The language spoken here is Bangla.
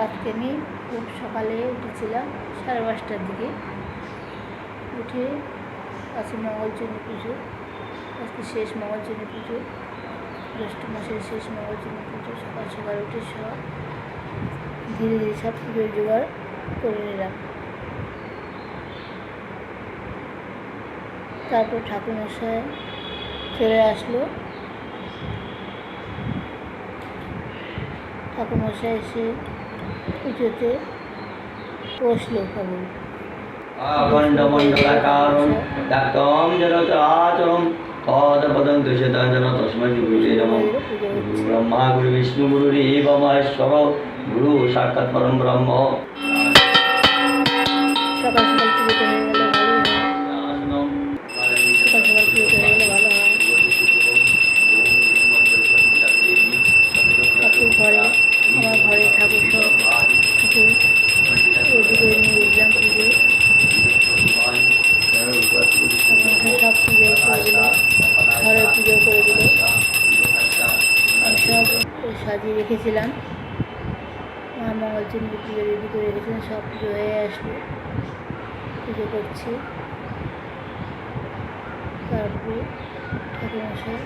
আজকে আমি খুব সকালে উঠেছিলাম 5:30টার দিকে। উঠে আজকে মঙ্গলচণ্ডী পুজো, আজকে শেষ মঙ্গলচণ্ডী পুজো, জ্যৈষ্ঠ মাসের শেষ মঙ্গলচণ্ডী পুজো। সকাল সকাল উঠে সব ধীরে ধীরে সব পুজোর জোগাড় করে নিলাম। তারপর ঠাকুরমশাই চলে আসলো। ঠাকুরমশাই এসে পুজোতে বসলো। কেবল আখণ্ডমণ্ডলাকারং ব্যক্তং জড়চরাচরং তৎপদং দৃশ্যতেন তস্मै গুরুবে নমঃ। গুরু ব্রহ্মা গুরু বিষ্ণু গুরুরেব মহেশ্বর গুরু সাক্ষাৎ পরম ব্রহ্ম। সকাল সকাল পুজোতে হয়ে গেলে ভালো হয়। সকাল সকাল পুজোতে হয়ে গেলে ভালো হয়। ঠাকুর ঘরে, আমার ঘরে ঠাকুর সব কিছু রেডি করে নিয়ে গেছিলাম পুজো। সব পুজো করে দিল, ঘরের পুজো করে দিল। সব সাজিয়ে রেখেছিলাম, মা মঙ্গলচণ্ডী পুজো রেডি করে রেখেছিলাম। সব পুজো হয়ে আসলো, পুজো করছি। তারপরে ঠাকুরমশাই